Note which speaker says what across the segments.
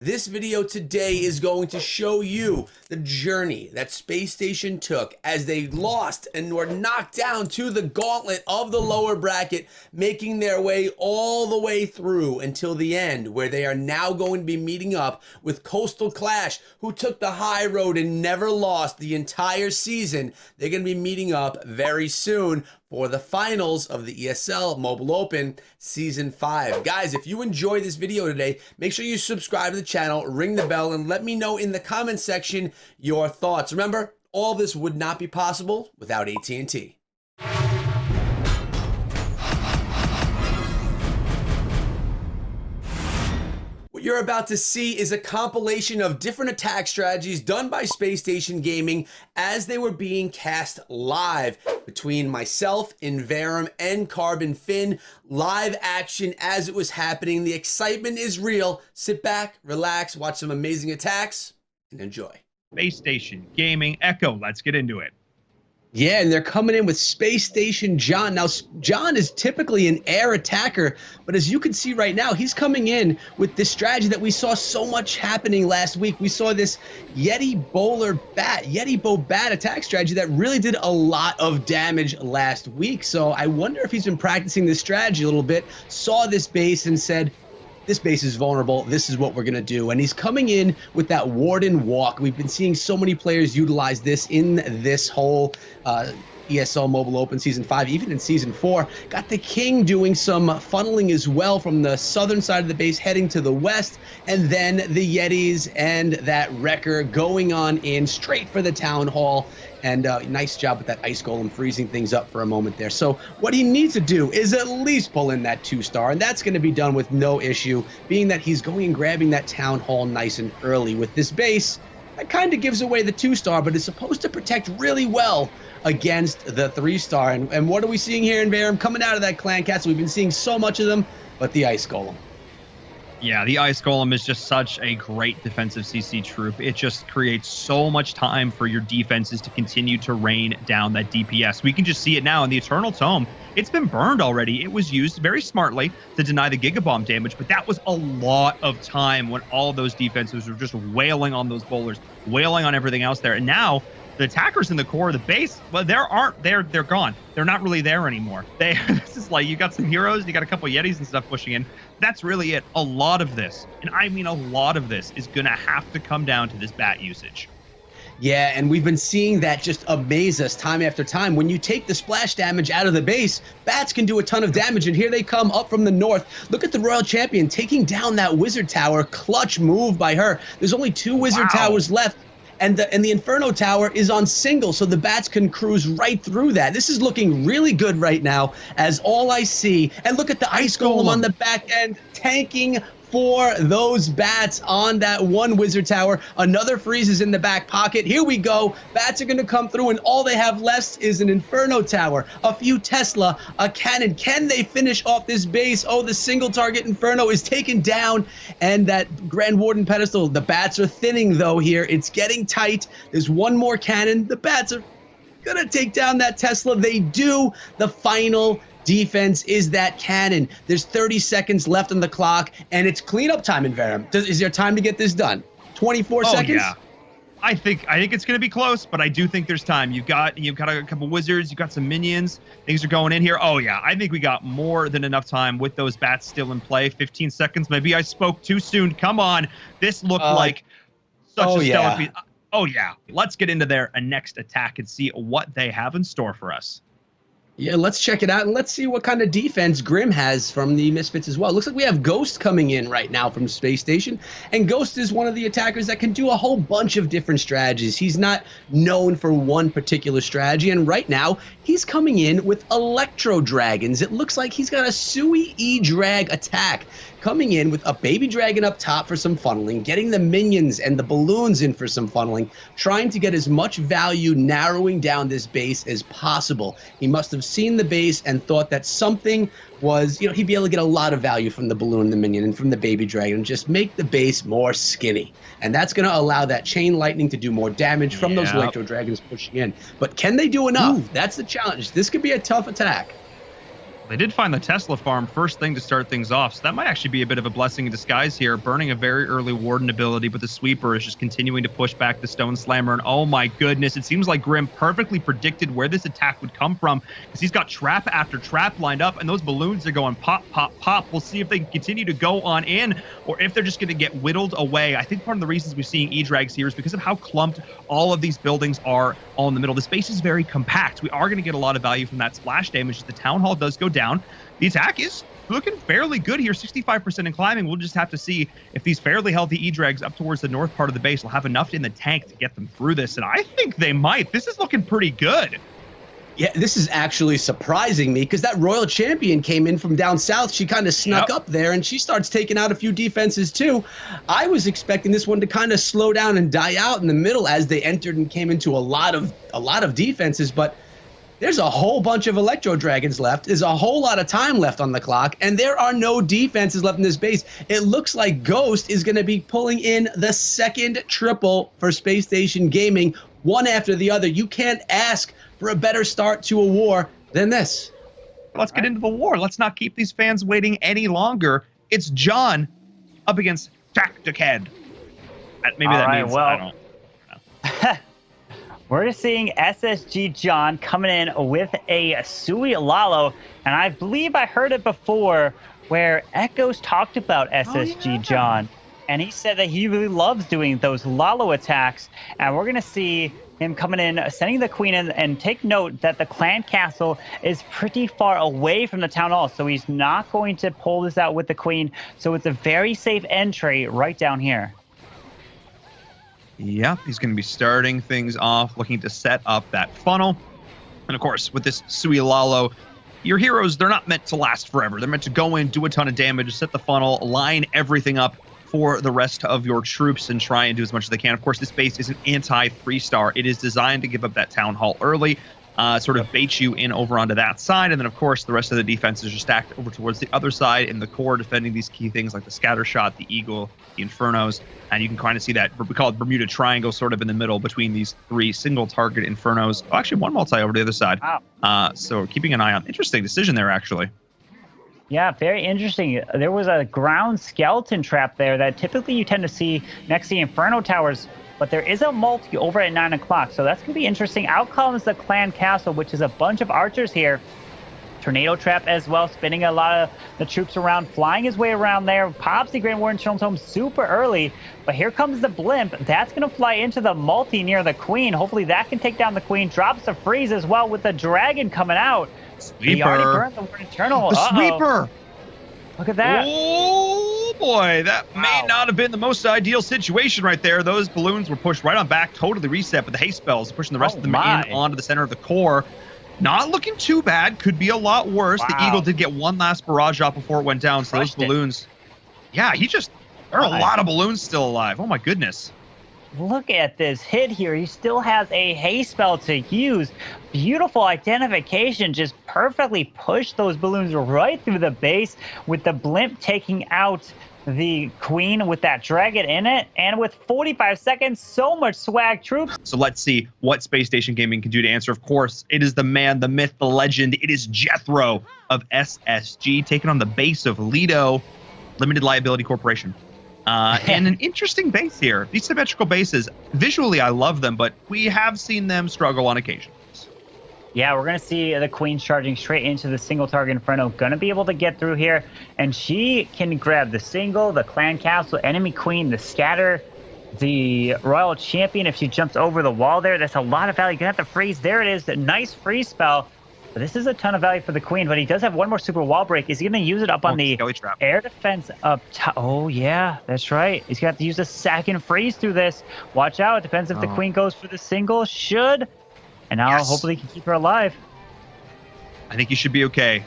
Speaker 1: This video today is going to show you the journey that Space Station took as they lost and were knocked down to the gauntlet of the lower bracket, making their way all the way through until the end, where they are now going to be meeting up with Coastal Clash, who took the high road and never lost the entire season. They're going to be meeting up very soon for the finals of the ESL Mobile Open Season 5. Guys, if you enjoyed this video today, make sure you subscribe to the channel, ring the bell, and let me know in the comment section your thoughts. Remember, all this would not be possible without AT&T. What you're about to see is a compilation of different attack strategies done by Space Station Gaming as they were being cast live between myself, Inverum, and Carbon Finn. Live action as it was happening. The excitement is real. Sit back, relax, watch some amazing attacks, and enjoy.
Speaker 2: Space Station Gaming Echo, let's get into it.
Speaker 3: Yeah, and they're coming in with Space Station John. Now, John is typically an air attacker, but as you can see right now, he's coming in with this strategy that we saw so much happening last week. We saw this Yeti Bow Bat attack strategy that really did a lot of damage last week. So I wonder if he's been practicing this strategy a little bit, saw this base and said, this base is vulnerable. This is what we're going to do. And he's coming in with that Warden Walk. We've been seeing so many players utilize this in this whole ESL Mobile Open Season 5, even in Season 4. Got the King doing some funneling as well from the southern side of the base heading to the west. And then the Yetis and that Wrecker going on in straight for the Town Hall. And nice job with that Ice Golem freezing things up for a moment there. So what he needs to do is at least pull in that 2-star, and that's going to be done with no issue, being that he's going and grabbing that Town Hall nice and early with this base. That kind of gives away the 2-star, but it's supposed to protect really well against the 3-star. And what are we seeing here in Verum? Coming out of that Clan Castle, we've been seeing so much of them, but the Ice Golem.
Speaker 2: Yeah, the Ice Golem is just such a great defensive CC troop. It just creates so much time for your defenses to continue to rain down that DPS. We can just see it now in the Eternal Tome. It's been burned already. It was used very smartly to deny the Gigabomb damage, but that was a lot of time when all of those defenses were just wailing on those bowlers, wailing on everything else there. And now the attackers in the core of the base, well, they're gone. They're not really there anymore. This is like, you got some heroes, you got a couple Yetis and stuff pushing in. That's really it. A lot of this, and I mean a lot of this, is gonna have to come down to this bat usage.
Speaker 3: Yeah, and we've been seeing that just amaze us time after time. When you take the splash damage out of the base, bats can do a ton of damage, and here they come up from the north. Look at the Royal Champion taking down that Wizard Tower. Clutch move by her. There's only 2 Wizard Towers left. And the Inferno Tower is on single, so the bats can cruise right through that. This is looking really good right now, as all I see. And look at the Ice Golem on the back end, tanking for those bats on that one Wizard Tower. Another freeze is in the back pocket. Here we go. Bats are going to come through, and all they have left is an Inferno Tower, a few Tesla, a cannon. Can they finish off this base? Oh, the single target Inferno is taken down, and that Grand Warden pedestal. The bats are thinning, though, here. It's getting tight. There's one more cannon. The bats are going to take down that Tesla. They do. The final defense is that cannon. There's 30 seconds left on the clock, and it's cleanup time in Verum. Is there time to get this done? 24 seconds?
Speaker 2: Yeah. I think it's going to be close, but I do think there's time. You've got a couple wizards, you've got some minions. Things are going in here. Oh yeah, I think we got more than enough time with those bats still in play. 15 seconds. Maybe I spoke too soon. Come on. This looked like such a stellar piece. Oh yeah. Let's get into their next attack and see what they have in store for us.
Speaker 3: Yeah, let's check it out, and let's see what kind of defense Grim has from the Misfits as well. Looks like we have Ghost coming in right now from Space Station, and Ghost is one of the attackers that can do a whole bunch of different strategies. He's not known for one particular strategy, and right now, he's coming in with Electro Dragons. It looks like he's got a Sui E-Drag attack, coming in with a baby dragon up top for some funneling, getting the minions and the balloons in for some funneling, trying to get as much value narrowing down this base as possible. He must have seen the base and thought that something was, he'd be able to get a lot of value from the balloon and the minion and from the baby dragon and just make the base more skinny. And that's going to allow that chain lightning to do more damage from those electro dragons pushing in. But can they do enough? That's the challenge. This could be a tough attack.
Speaker 2: They did find the Tesla farm first thing to start things off, so that might actually be a bit of a blessing in disguise here. Burning a very early Warden ability, but the Sweeper is just continuing to push back the Stone Slammer, and oh my goodness, it seems like Grim perfectly predicted where this attack would come from, because he's got trap after trap lined up, and those balloons are going pop, pop, pop. We'll see if they can continue to go on in, or if they're just going to get whittled away. I think part of the reasons we're seeing E-Drags here is because of how clumped all of these buildings are all in the middle. The space is very compact. We are going to get a lot of value from that splash damage. The Town Hall does go down. The attack is looking fairly good here, 65% in climbing. We'll just have to see if these fairly healthy E-Drags up towards the north part of the base will have enough in the tank to get them through this, and I think they might. This is looking pretty good.
Speaker 3: Yeah, this is actually surprising me because that Royal Champion came in from down south. She kind of snuck up there, and she starts taking out a few defenses too. I was expecting this one to kind of slow down and die out in the middle as they entered and came into a lot of defenses, but there's a whole bunch of Electro Dragons left. There's a whole lot of time left on the clock, and there are no defenses left in this base. It looks like Ghost is going to be pulling in the second triple for Space Station Gaming, one after the other. You can't ask for a better start to a war than this.
Speaker 2: Let's get into the war. Let's not keep these fans waiting any longer. It's John up against Tacticad. Maybe that means, I don't know.
Speaker 4: We're seeing SSG John coming in with a Sui Lalo, and I believe I heard it before where Echoes talked about SSG John, and he said that he really loves doing those Lalo attacks, and we're going to see him coming in, sending the Queen in, and take note that the Clan Castle is pretty far away from the Town Hall, so he's not going to pull this out with the Queen, so it's a very safe entry right down here.
Speaker 2: Yep, he's going to be starting things off, looking to set up that funnel. And of course, with this Sui Lalo, your heroes, they're not meant to last forever. They're meant to go in, do a ton of damage, set the funnel, line everything up for the rest of your troops and try and do as much as they can. Of course, this base is an anti-3-star. It is designed to give up that Town Hall early, sort of bait you in over onto that side. And then, of course, the rest of the defenses are stacked over towards the other side in the core, defending these key things like the Scatter Shot, the Eagle, the Infernos. And you can kind of see that, we call it Bermuda Triangle, sort of in the middle between these three single-target Infernos. Oh, actually, one multi over to the other side. Wow. So keeping an eye on. Interesting decision there, actually.
Speaker 4: Yeah, very interesting. There was a ground skeleton trap there that typically you tend to see next to the Inferno Towers, but there is a multi over at 9 o'clock, so that's going to be interesting. Out comes the Clan Castle, which is a bunch of archers here. Tornado Trap as well, spinning a lot of the troops around, flying his way around there. Pops the Grand Warden Children's Home super early, but here comes the Blimp. That's going to fly into the multi near the Queen. Hopefully that can take down the Queen. Drops a freeze as well with the Dragon coming out.
Speaker 2: Sweeper.
Speaker 4: He already burned the Warden Eternal.
Speaker 2: The Sweeper.
Speaker 4: Look at that.
Speaker 2: Oh, boy. That may not have been the most ideal situation right there. Those balloons were pushed right on back, totally reset, but the haste spells pushing the rest of them in onto the center of the core. Not looking too bad. Could be a lot worse. The Eagle did get one last barrage off before it went down, so those balloons... Yeah, there are a lot of balloons still alive. Oh, my goodness.
Speaker 4: Look at this hit here. He still has a haste spell to use. Beautiful identification. Just perfectly pushed those balloons right through the base with the Blimp taking out the Queen with that Dragon in it. And with 45 seconds, so much swag, troops.
Speaker 2: So let's see what Space Station Gaming can do to answer. Of course, it is the man, the myth, the legend. It is Jethro of SSG taking on the base of Lido Limited Liability Corporation. And an interesting base here. These symmetrical bases, visually, I love them, but we have seen them struggle on occasion.
Speaker 4: Yeah, we're going to see the Queen charging straight into the single target Inferno. Going to be able to get through here, and she can grab the single, the Clan Castle, enemy Queen, the Scatter, the Royal Champion. If she jumps over the wall there, that's a lot of value. You're going to have to freeze. There it is. A nice freeze spell. But this is a ton of value for the Queen, but he does have one more super wall break. Is he going to use it up on the air defense up top? Oh, yeah, that's right. He's going to have to use a second freeze through this. Watch out. It depends if the Queen goes for the single. Should. And now hopefully he can keep her alive.
Speaker 2: I think he should be okay.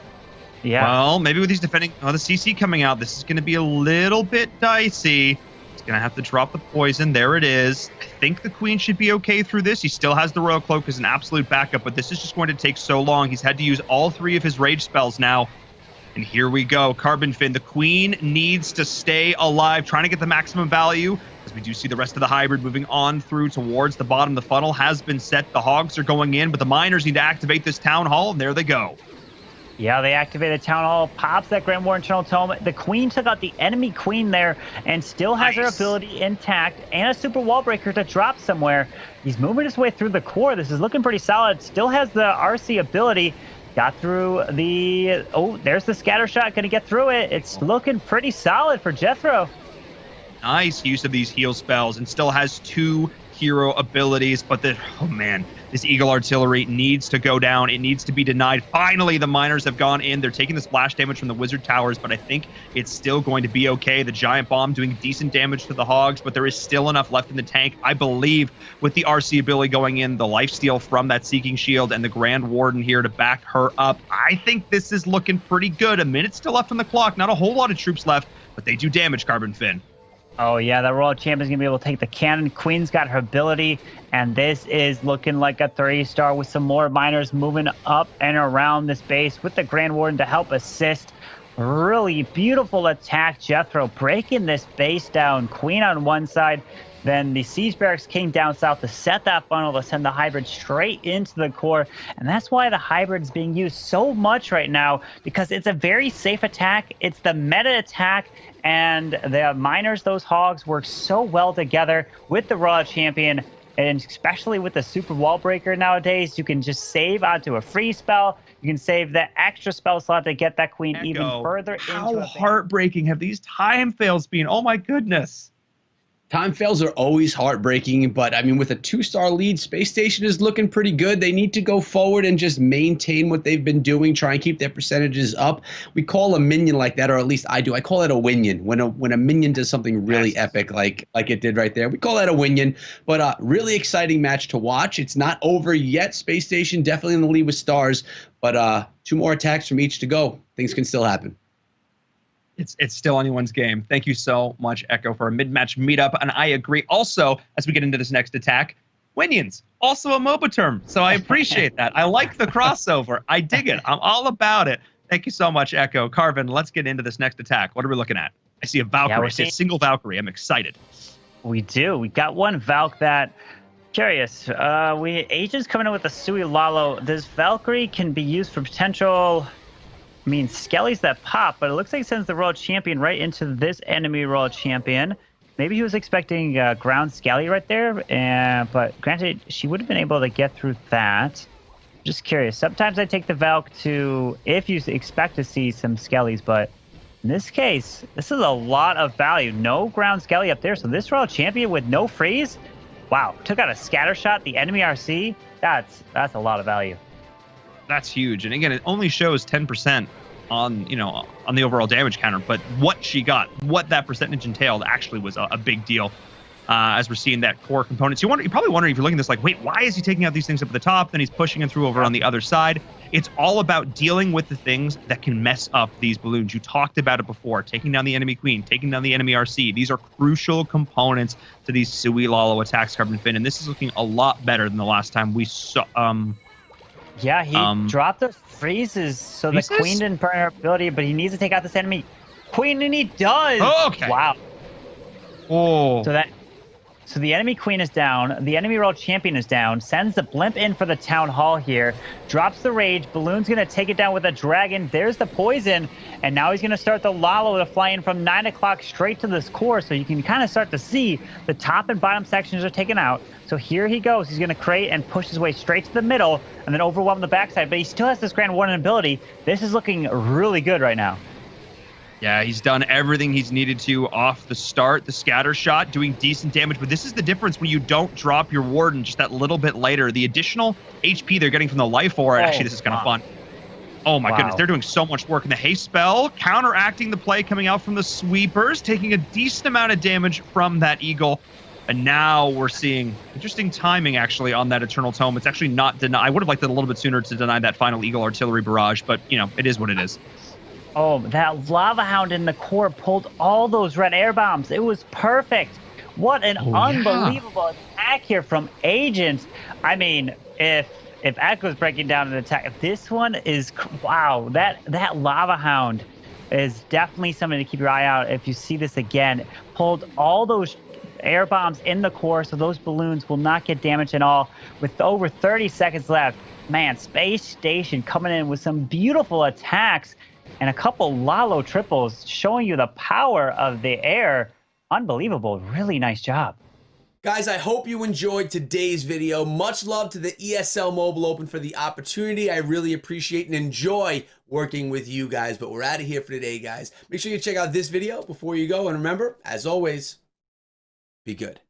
Speaker 4: Yeah.
Speaker 2: Well, maybe with these defending... Oh, the CC coming out, this is going to be a little bit dicey. He's going to have to drop the poison. There it is. I think the Queen should be okay through this. He still has the Royal Cloak as an absolute backup, but this is just going to take so long. He's had to use all three of his rage spells now. And here we go. Carbon Fin. The Queen needs to stay alive, trying to get the maximum value. As we do see the rest of the hybrid moving on through towards the bottom. The funnel has been set. The Hogs are going in, but the Miners need to activate this Town Hall, and there they go.
Speaker 4: Yeah, they activated Town Hall, pops that Grand War Internal Tome. The Queen took out the enemy Queen there and still has her ability intact and a Super Wall Breaker to drop somewhere. He's moving his way through the core. This is looking pretty solid. Still has the RC ability. Got through the... Oh, there's the scatter shot. Going to get through it. It's looking pretty solid for Jethro.
Speaker 2: Nice use of these heal spells, and still has 2 hero abilities, but oh man, this Eagle Artillery needs to go down. It needs to be denied. Finally, the miners have gone in. They're taking the splash damage from the Wizard Towers, but I think it's still going to be okay. The Giant Bomb doing decent damage to the Hogs, but there is still enough left in the tank. I believe with the RC ability going in, the lifesteal from that Seeking Shield, and the Grand Warden here to back her up, I think this is looking pretty good. A minute still left on the clock. Not a whole lot of troops left, but they do damage, Carbon Finn.
Speaker 4: Oh, yeah, that Royal Champion's going to be able to take the cannon. Queen's got her ability, and this is looking like a 3-star with some more miners moving up and around this base with the Grand Warden to help assist. Really beautiful attack. Jethro breaking this base down. Queen on one side. Then the Siege Barracks came down south to set that funnel to send the hybrid straight into the core. And that's why the hybrid's being used so much right now, because it's a very safe attack. It's the meta attack, and the miners, those hogs, work so well together with the Royal Champion, and especially with the Super Wall Breaker nowadays. You can just save onto a free spell. You can save that extra spell slot to get that queen even further into
Speaker 2: How heartbreaking have these time fails been? Oh my goodness.
Speaker 3: Time fails are always heartbreaking, but I mean, with a 2-star lead, Space Station is looking pretty good. They need to go forward and just maintain what they've been doing, try and keep their percentages up. We call a minion like that, or at least I do. I call it a winion. When a minion does something really epic, like it did right there, we call that a winion. But really exciting match to watch. It's not over yet. Space Station definitely in the lead with stars, but 2 more attacks from each to go. Things can still happen.
Speaker 2: It's still anyone's game. Thank you so much, Echo, for a mid-match meetup, and I agree. Also, as we get into this next attack, Winions, also a MOBA term, so I appreciate that. I like the crossover. I dig it. I'm all about it. Thank you so much, Echo. Carvin, let's get into this next attack. What are we looking at? I see a Valkyrie. I see a single Valkyrie. I'm excited.
Speaker 4: We do. We got one Valk that... Curious. Agent's coming in with a Sui Lalo. This Valkyrie can be used for potential... I mean, Skellies that pop, but it looks like it sends the Royal Champion right into this enemy Royal Champion. Maybe he was expecting ground Skelly right there, but granted, she would have been able to get through that. Just curious. Sometimes I take the Valk to, if you expect to see some Skellies, but in this case, this is a lot of value. No ground Skelly up there, so this Royal Champion with no freeze, wow, took out a scatter shot, the enemy RC, that's a lot of value.
Speaker 2: That's huge. And again, it only shows 10% on the overall damage counter, but what she got, what that percentage entailed actually was a big deal. As we're seeing that core components, you're probably wondering, if you're looking at this like, wait, why is he taking out these things up at the top, then he's pushing them through over on the other side? It's all about dealing with the things that can mess up these balloons. You talked about it before, taking down the enemy queen, taking down the enemy RC. These are crucial components to these Sui Lalo attacks, Carbon Finn, and this is looking a lot better than the last time we saw.
Speaker 4: Yeah, he dropped the freezes, so the queen didn't burn her ability, but he needs to take out this enemy queen, and he does.
Speaker 2: Oh, okay.
Speaker 4: Wow.
Speaker 2: Oh.
Speaker 4: So the enemy queen is down, the enemy Royal Champion is down, sends the blimp in for the Town Hall here, drops the rage, Balloon's going to take it down with a dragon, there's the poison, and now he's going to start the Lalo to fly in from 9 o'clock straight to this core, so you can kind of start to see the top and bottom sections are taken out. So here he goes, he's going to create and push his way straight to the middle, and then overwhelm the backside, but he still has this Grand Warden ability. This is looking really good right now.
Speaker 2: Yeah, he's done everything he's needed to off the start. The scatter shot doing decent damage, but this is the difference when you don't drop your Warden just that little bit later. The additional HP they're getting from the Life Aura, actually, this is kind of fun. Oh my goodness, they're doing so much work. In the haste spell, counteracting the play coming out from the sweepers, taking a decent amount of damage from that Eagle. And now we're seeing interesting timing, actually, on that Eternal Tome. It's actually not denied. I would have liked it a little bit sooner to deny that final Eagle Artillery barrage, but, it is what it is.
Speaker 4: Oh, that Lava Hound in the core pulled all those red air bombs. It was perfect. What an unbelievable attack here from Agent. I mean, if Echo's breaking down an attack, this one is, wow, that Lava Hound is definitely something to keep your eye out. If you see this again, pulled all those air bombs in the core, so those balloons will not get damaged at all. With over 30 seconds left, Man, Space Station coming in with some beautiful attacks and a couple Lalo triples, showing you the power of the air. Unbelievable. Really nice job.
Speaker 1: Guys, I hope you enjoyed today's video. Much love to the ESL Mobile Open for the opportunity. I really appreciate and enjoy working with you guys. But we're out of here for today, guys. Make sure you check out this video before you go. And remember, as always, be good.